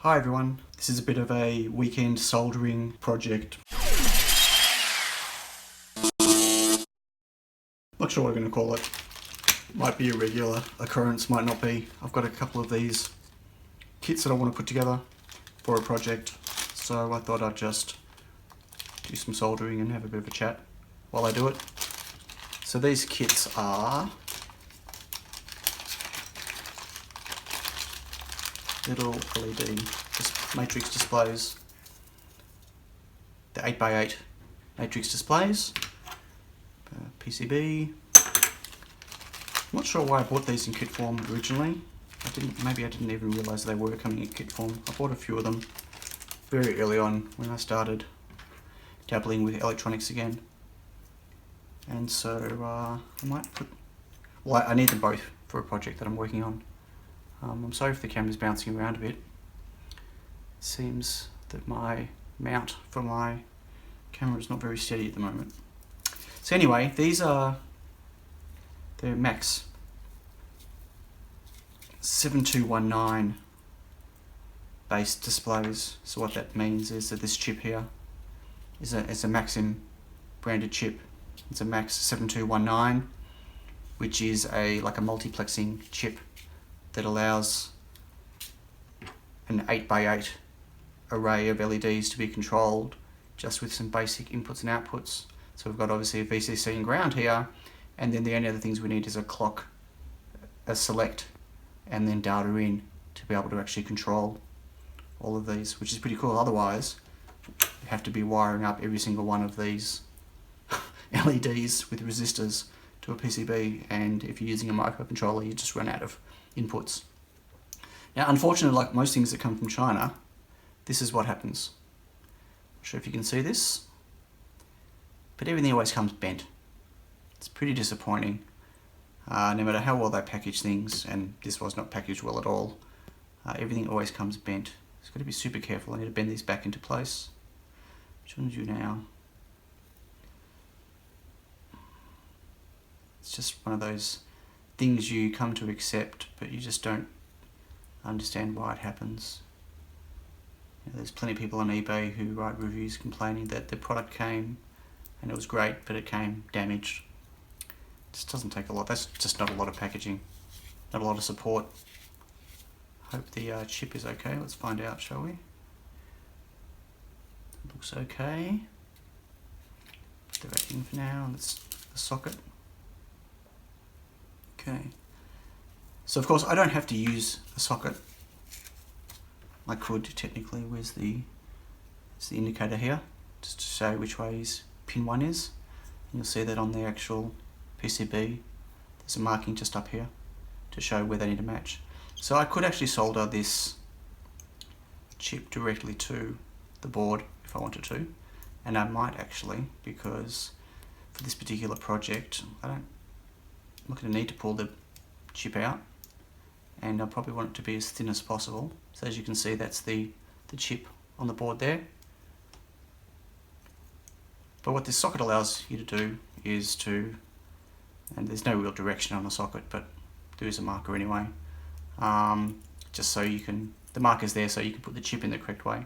Hi everyone, this is a bit of a weekend soldering project. Not sure what I'm going to call it. Might be a regular occurrence, might not be. I've got a couple of these kits that I want to put together for a project, so I thought I'd just do some soldering and have a bit of a chat while I do it. So these kits are little LED matrix displays. The 8x8 matrix displays, PCB. I'm not sure why I bought these in kit form originally. Maybe I didn't even realise they were coming in kit form. I bought a few of them very early on when I started dabbling with electronics again. And so I might put, well, I need them both for a project that I'm working on. I'm sorry if the camera's bouncing around a bit. It seems that my mount for my camera is not very steady at the moment. So anyway, they're Max 7219 based displays. So what that means is that this chip here is a Maxim branded chip. It's a Max 7219, which is like a multiplexing chip that allows an 8x8 array of LEDs to be controlled just with some basic inputs and outputs. So we've got obviously a VCC and ground here, and then the only other things we need is a clock, a select, and then data in to be able to actually control all of these, which is pretty cool. Otherwise, you have to be wiring up every single one of these LEDs with resistors to a PCB, and if you're using a microcontroller, you just run out of inputs. Now, unfortunately, like most things that come from China, this is what happens. Not sure if you can see this, but everything always comes bent. It's pretty disappointing. No matter how well they package things, and this was not packaged well at all, everything always comes bent. So I've got to be super careful. I need to bend these back into place, which I'm going to do now. It's just one of those things you come to accept, but you just don't understand why it happens. There's plenty of people on eBay who write reviews complaining that their product came and it was great, but it came damaged. It just doesn't take a lot. That's just not a lot of packaging, not a lot of support. Hope the chip is okay. Let's find out, shall we? Looks okay. Put the vacuum for now, and it's the socket. Okay. So of course I don't have to use a socket. I could technically. Where's the indicator here, just to show which ways pin 1 is. And you'll see that on the actual PCB there's a marking just up here to show where they need to match. So I could actually solder this chip directly to the board if I wanted to, and I might actually, because for this particular project I'm not going to need to pull the chip out, and I probably want it to be as thin as possible. So as you can see, that's the chip on the board there. But what this socket allows you to do is to, and there's no real direction on the socket, but there is a marker anyway, just so you can, the marker's there so you can put the chip in the correct way.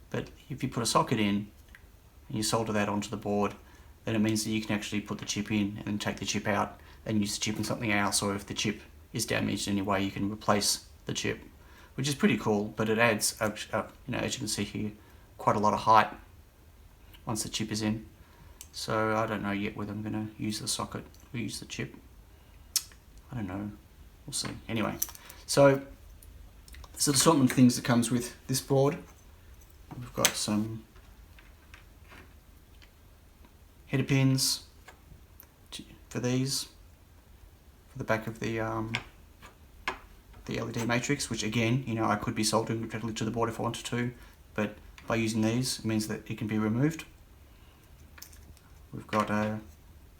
But if you put a socket in and you solder that onto the board, then it means that you can actually put the chip in and then take the chip out and use the chip in something else, or if the chip is damaged in any way, you can replace the chip, which is pretty cool. But it adds, as you can see here, quite a lot of height once the chip is in. So I don't know yet whether I'm going to use the socket or use the chip. I don't know. We'll see. Anyway, so there's an assortment of things that comes with this board. We've got some header pins for these, for the back of the LED matrix, which again, I could be soldering directly to the board if I wanted to, but by using these, it means that it can be removed. We've got a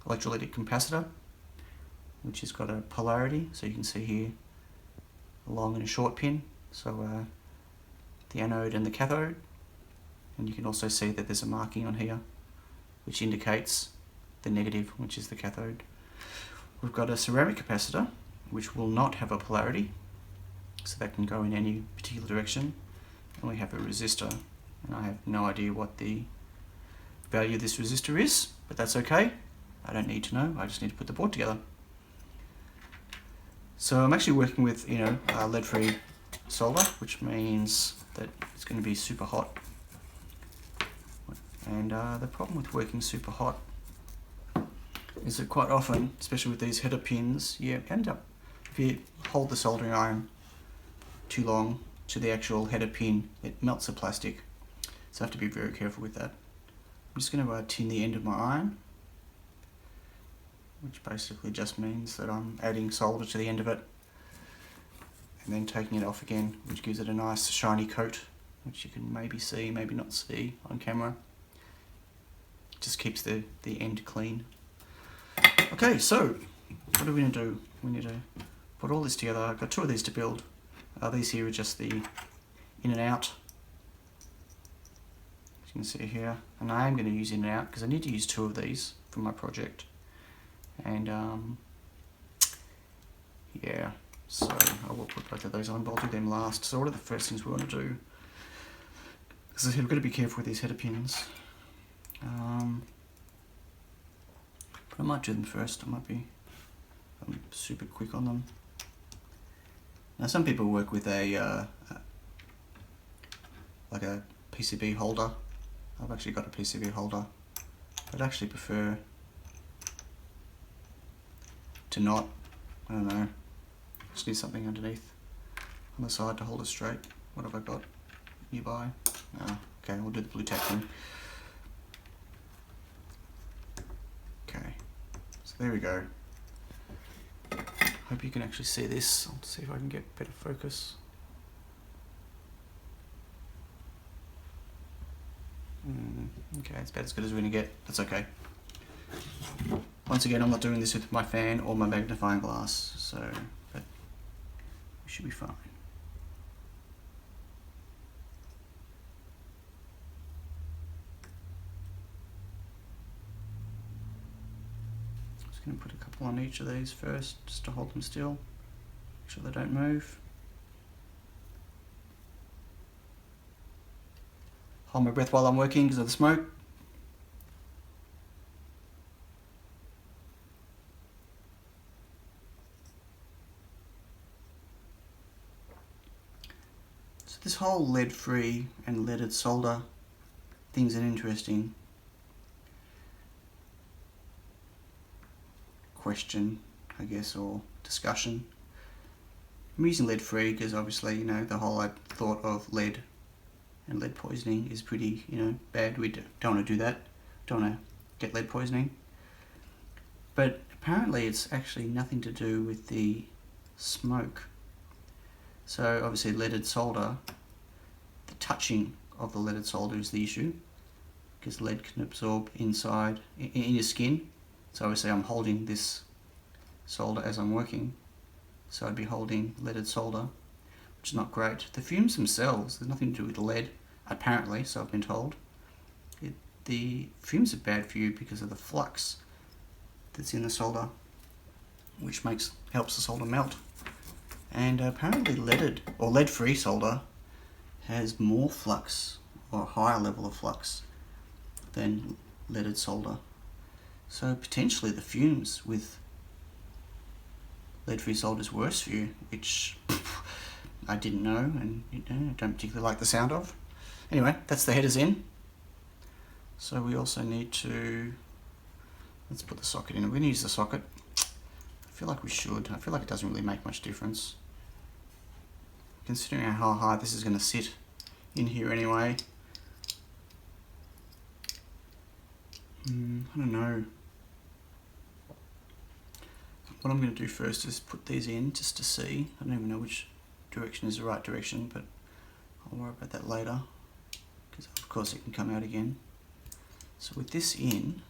electrolytic capacitor, which has got a polarity, so you can see here a long and a short pin, so the anode and the cathode, and you can also see that there's a marking on here which indicates the negative, which is the cathode. We've got a ceramic capacitor, which will not have a polarity, so that can go in any particular direction. and we have a resistor, and I have no idea what the value of this resistor is, but that's okay. I don't need to know, I just need to put the board together. So I'm actually working with, lead-free solder, which means that it's going to be super hot. And the problem with working super hot is that quite often, especially with these header pins, you end up, if you hold the soldering iron too long to the actual header pin, it melts the plastic. So I have to be very careful with that. I'm just going to tin the end of my iron, which basically just means that I'm adding solder to the end of it and then taking it off again, which gives it a nice shiny coat, which you can maybe see, maybe not see on camera. Just keeps the end clean. Okay, so what are we going to do? We need to put all this together. I've got 2 of these to build. These here are just the in and out. As you can see here, and I am going to use in and out because I need to use 2 of these for my project. And yeah, so I will put both of those on, but I'll do them last. So what are the first things we want to do? As I said, we've got to be careful with these header pins. But I might do them first. I might be super quick on them. Now some people work with a like a PCB holder. I've actually got a PCB holder. I'd actually prefer to not. I don't know. Just need something underneath on the side to hold it straight. What have I got nearby? Oh, okay, we'll do the blue tack thing. Okay, so there we go. Hope you can actually see this. I'll see if I can get better focus. Okay, it's about as good as we're going to get. That's okay. Once again, I'm not doing this with my fan or my magnifying glass, so but we should be fine. Just going to put a couple on each of these first, just to hold them still, make sure they don't move. Hold my breath while I'm working because of the smoke. So this whole lead-free and leaded solder thing's an interesting question, I guess, or discussion. I'm using lead-free because obviously, the whole thought of lead and lead poisoning is pretty, bad. We don't want to do that. Don't want to get lead poisoning. But apparently it's actually nothing to do with the smoke. So obviously leaded solder, the touching of the leaded solder is the issue, because lead can absorb inside in your skin. So obviously I'm holding this solder as I'm working, so I'd be holding leaded solder, which is not great. The fumes themselves, there's nothing to do with lead, apparently, so I've been told. The fumes are bad for you because of the flux that's in the solder, which helps the solder melt. And apparently leaded, or lead-free solder, has more flux, or a higher level of flux, than leaded solder. So potentially the fumes with lead-free solder is worse for you, which I didn't know, and I don't particularly like the sound of. Anyway, that's the headers in. So we also need to, let's put the socket in. We're going to use the socket. I feel like we should. I feel like it doesn't really make much difference, considering how high this is going to sit in here anyway. I don't know. What I'm going to do first is put these in just to see. I don't even know which direction is the right direction, but I'll worry about that later, because of course it can come out again. So with this in,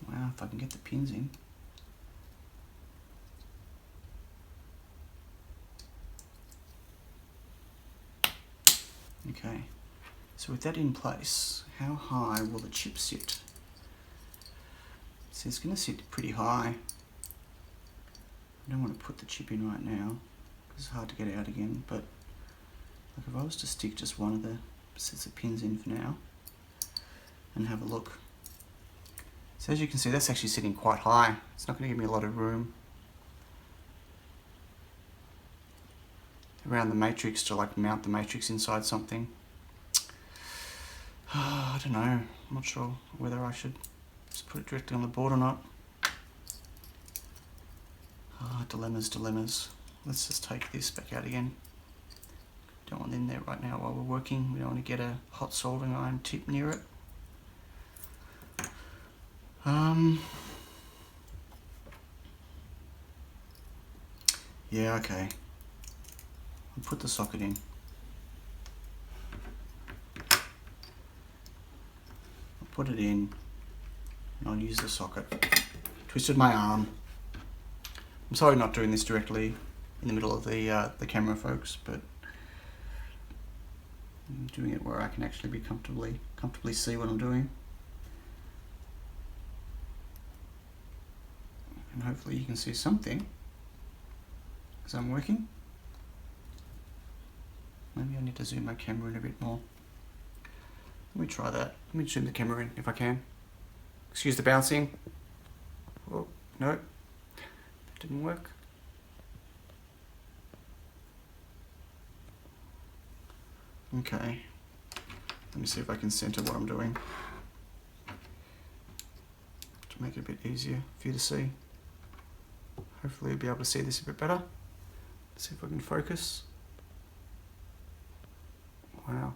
wow, if I can get the pins in. Okay, so with that in place, how high will the chip sit? So it's going to sit pretty high. I don't want to put the chip in right now, It's hard to get out again, but like if I was to stick just one of the sets of pins in for now and have a look. So as you can see, that's actually sitting quite high. It's not going to give me a lot of room around the matrix to like mount the matrix inside something. I don't know. I'm not sure whether I should just put it directly on the board or not. Dilemmas, dilemmas. Let's just take this back out again. Don't want it in there right now while we're working. We don't want to get a hot soldering iron tip near it. Yeah, okay. I'll put the socket in. I'll put it in and I'll use the socket. Twisted my arm. I'm sorry not doing this directly in the middle of the camera, folks, but I'm doing it where I can actually be comfortably see what I'm doing. And hopefully you can see something as I'm working. Maybe I need to zoom my camera in a bit more. Let me try that. Let me zoom the camera in if I can. Excuse the bouncing. Oh, no, that didn't work. Okay, let me see if I can center what I'm doing to make it a bit easier for you to see. Hopefully you'll be able to see this a bit better. Let's see if I can focus. Wow,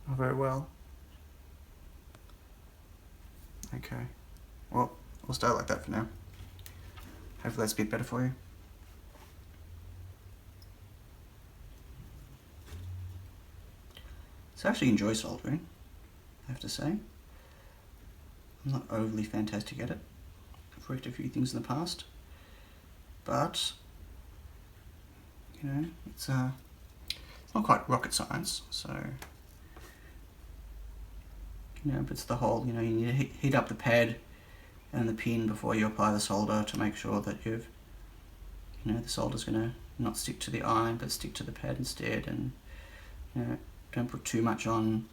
not very well. Okay, well, we'll stay like that for now. Hopefully that's a bit better for you. So I actually enjoy soldering, I have to say. I'm not overly fantastic at it. I've worked a few things in the past, but you know, it's not quite rocket science. So you know, but it's the whole, you know, you need to heat up the pad and the pin before you apply the solder to make sure that the solder's going to not stick to the iron but stick to the pad instead. And you know, don't put too much on,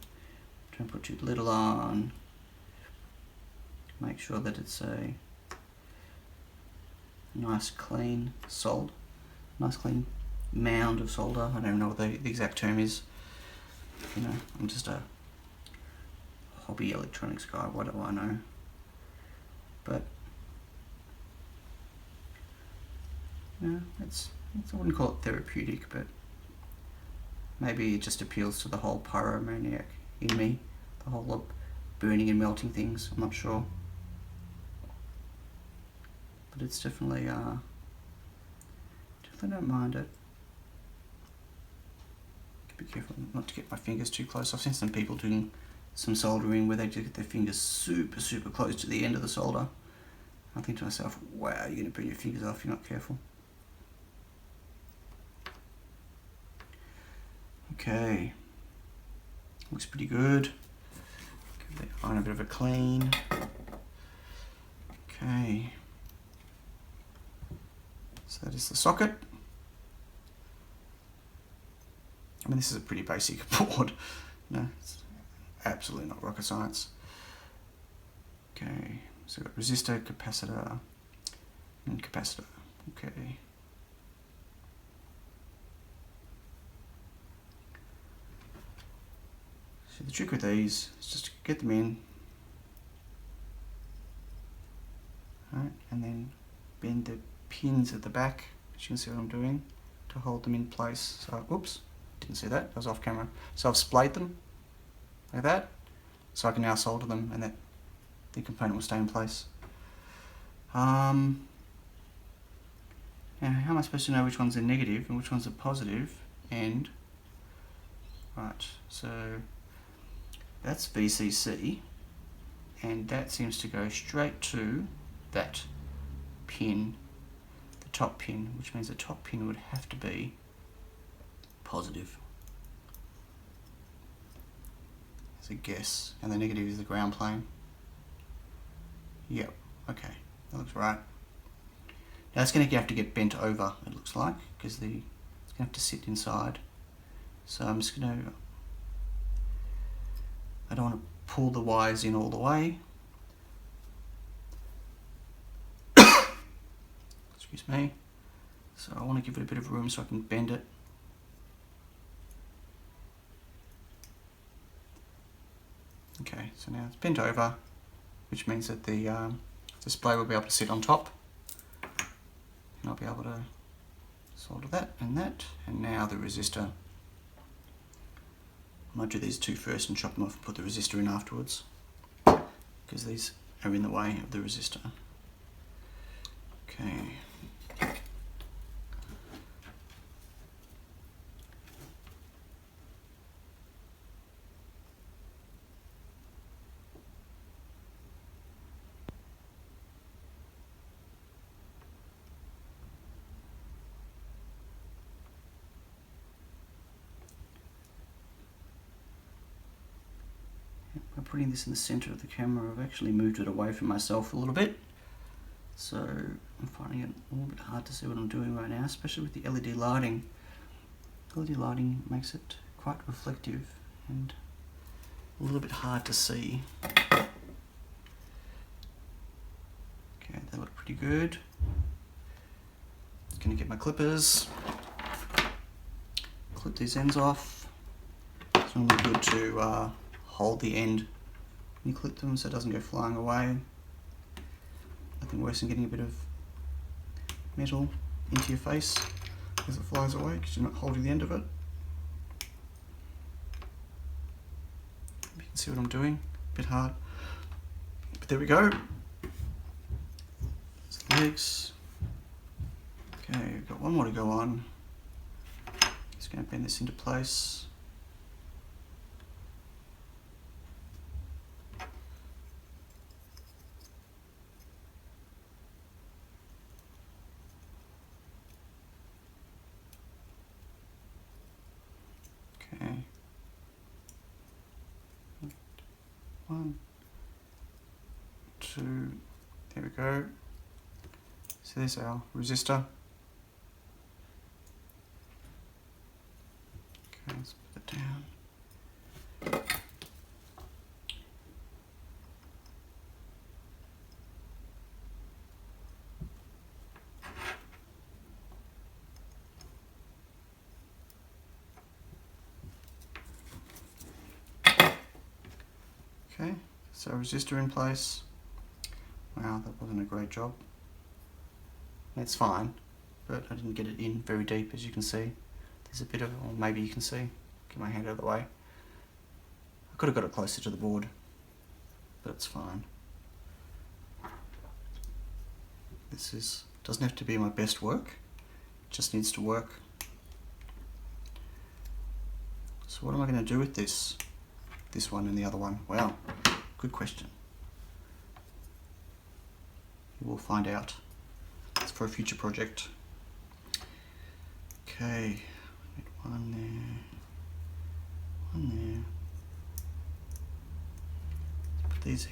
don't put too little on. Make sure that it's a nice clean nice clean mound of solder. I don't even know what the exact term is. You know, I'm just a hobby electronics guy, what do I know? But you know, I wouldn't call it therapeutic, but maybe it just appeals to the whole pyromaniac in me, the whole burning and melting things. I'm not sure, but it's definitely don't mind it. Be careful not to get my fingers too close. I've seen some people doing some soldering where they just get their fingers super close to the end of the solder. I think to myself, wow, you're going to burn your fingers off if you're not careful. Okay, looks pretty good. Give the iron a bit of a clean. Okay, so that is the socket. I mean, this is a pretty basic board. No, it's absolutely not rocket science. Okay, so we've got resistor, capacitor, and capacitor. Okay. So the trick with these is just to get them in, right, and then bend the pins at the back, as you can see what I'm doing, to hold them in place. So, oops, didn't see that, was off camera. So I've splayed them like that, so I can now solder them and that the component will stay in place. Now how am I supposed to know which one's a negative and which one's a positive? And right, so that's VCC, and that seems to go straight to that pin, the top pin, which means the top pin would have to be positive. As a guess, and the negative is the ground plane. Yep, okay, that looks right. Now it's going to have to get bent over, it looks like, because it's going to have to sit inside. So I'm just going to, I don't want to pull the wires in all the way. Excuse me. So I want to give it a bit of room so I can bend it. Okay, so now it's bent over, which means that the display will be able to sit on top. And I'll be able to solder that, and now the resistor. I might do these two first and chop them off and put the resistor in afterwards, because these are in the way of the resistor. Okay. By putting this in the center of the camera, I've actually moved it away from myself a little bit. So I'm finding it a little bit hard to see what I'm doing right now, especially with the LED lighting. LED lighting makes it quite reflective and a little bit hard to see. Okay, they look pretty good. Just gonna get my clippers, clip these ends off. It's normally good to hold the end when you clip them so it doesn't go flying away. Nothing worse than getting a bit of metal into your face as it flies away because you're not holding the end of it. You can see what I'm doing, a bit hard, but there we go. There's the legs. Okay, we've got one more to go on. Just going to bend this into place. Okay. 1, 2, there we go. So there's our resistor. Okay, let's put it down. Okay, so resistor in place. Wow, that wasn't a great job. It's fine, but I didn't get it in very deep, as you can see. There's a bit of, or maybe you can see, get my hand out of the way. I could have got it closer to the board, but it's fine. This doesn't have to be my best work, it just needs to work. So what am I going to do with this one and the other one? Well, good question. We'll find out. It's for a future project. Okay, one there, one there. Put these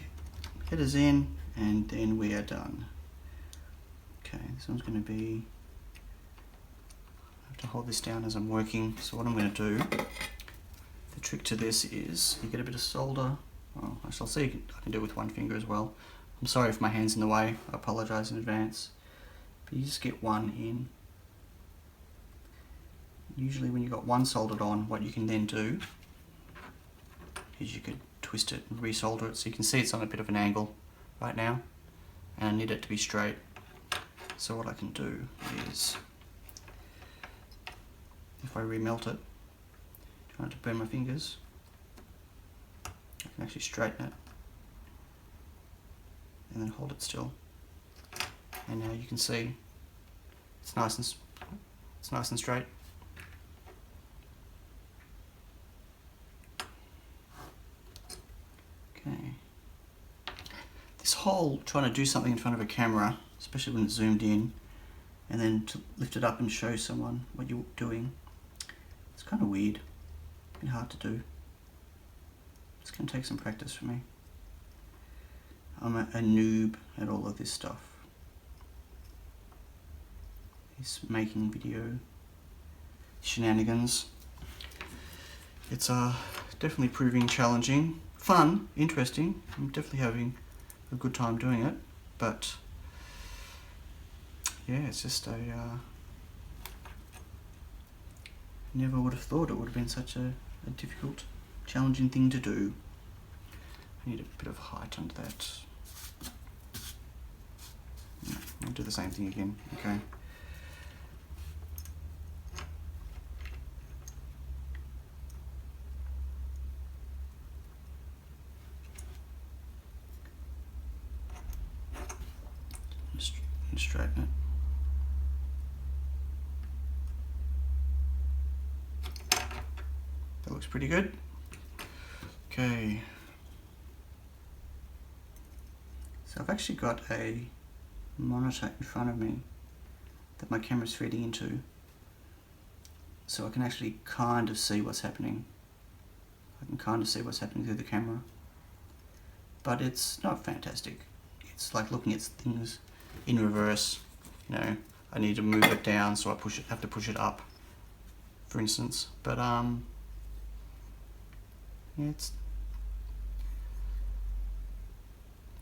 headers in and then we are done. Okay, this one's going to be, I have to hold this down as I'm working. So what I'm going to do, the trick to this is you get a bit of solder. Well, I shall see, I can do it with one finger as well. I'm sorry if my hand's in the way, I apologise in advance. But you just get one in. Usually when you've got one soldered on, what you can then do is you could twist it and resolder it. So you can see it's on a bit of an angle right now, and I need it to be straight. So what I can do is, if I remelt it, trying to burn my fingers, I can actually straighten it and then hold it still. And now you can see it's nice and straight. Okay. This whole trying to do something in front of a camera, especially when it's zoomed in, and then to lift it up and show someone what you're doing, it's kind of weird and hard to do. It's going to take some practice for me. I'm a noob at all of this stuff. is making video shenanigans. It's definitely proving challenging, fun, interesting. I'm definitely having a good time doing it, but yeah, it's just never would have thought it would have been such a difficult, challenging thing to do. I need a bit of height under that. Yeah, I'll do the same thing again, okay. Straighten it. That looks pretty good. Okay. So I've actually got a monitor in front of me that my camera's feeding into, so I can actually kind of see what's happening. I can kind of see what's happening through the camera, but it's not fantastic. It's like looking at things in reverse. You know, I need to move it down, so I have to push it up, for instance. But yeah, it's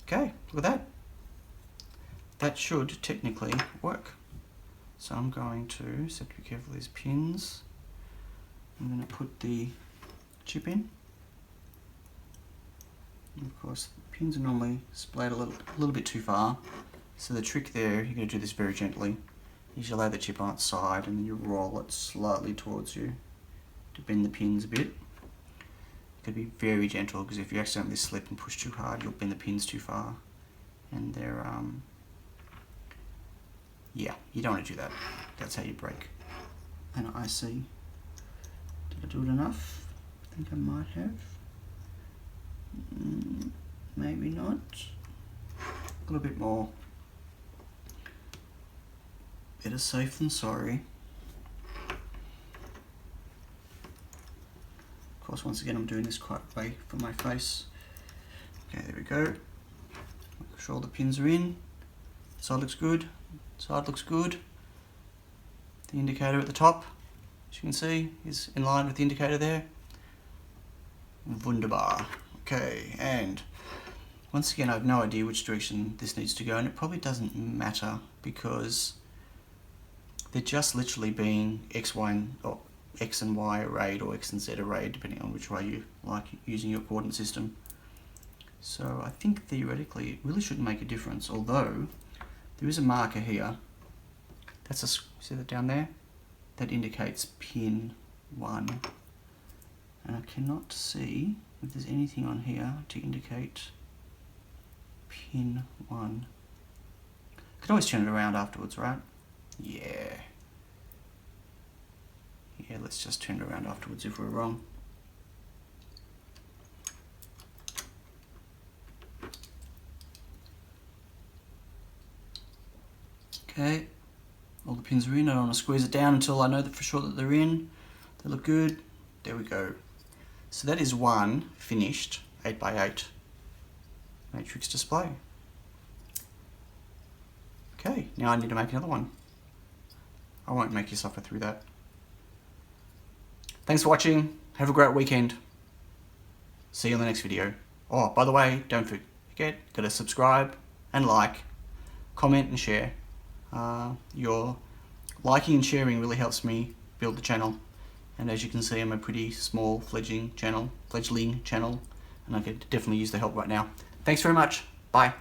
okay. Look at that. That should technically work. So I'm going to set to be careful of these pins. I'm going to put the chip in. And of course, the pins are normally splayed a little bit too far. So the trick there, you're going to do this very gently, is you lay the chip on its side and then you roll it slightly towards you to bend the pins a bit. You've got to be very gentle, because if you accidentally slip and push too hard, you'll bend the pins too far. And they're, yeah, you don't want to do that. That's how you break an IC. Did I do it enough? I think I might have. Maybe not. A little bit more. Better safe than sorry. Of course, once again, I'm doing this quite away from my face. Okay, there we go. Make sure all the pins are in. Side looks good. Side looks good. The indicator at the top, as you can see, is in line with the indicator there. Wunderbar. Okay, and once again, I have no idea which direction this needs to go, and it probably doesn't matter, because they're just literally being X and Y arrayed, or X and Z arrayed, depending on which way you like using your coordinate system. So I think theoretically it really shouldn't make a difference, although there is a marker here. See that down there? That indicates pin 1. And I cannot see if there's anything on here to indicate pin 1. I can always turn it around afterwards, right? Yeah. Yeah, let's just turn it around afterwards if we're wrong. Okay, all the pins are in. I don't want to squeeze it down until I know that for sure that they're in. They look good. There we go. So that is one finished 8x8 matrix display. Okay, now I need to make another one. I won't make you suffer through that. Thanks for watching. Have a great weekend. See you in the next video. Oh, by the way, don't forget to subscribe and like, comment and share. Your liking and sharing really helps me build the channel. And as you can see, I'm a pretty small fledgling channel, and I could definitely use the help right now. Thanks very much. Bye.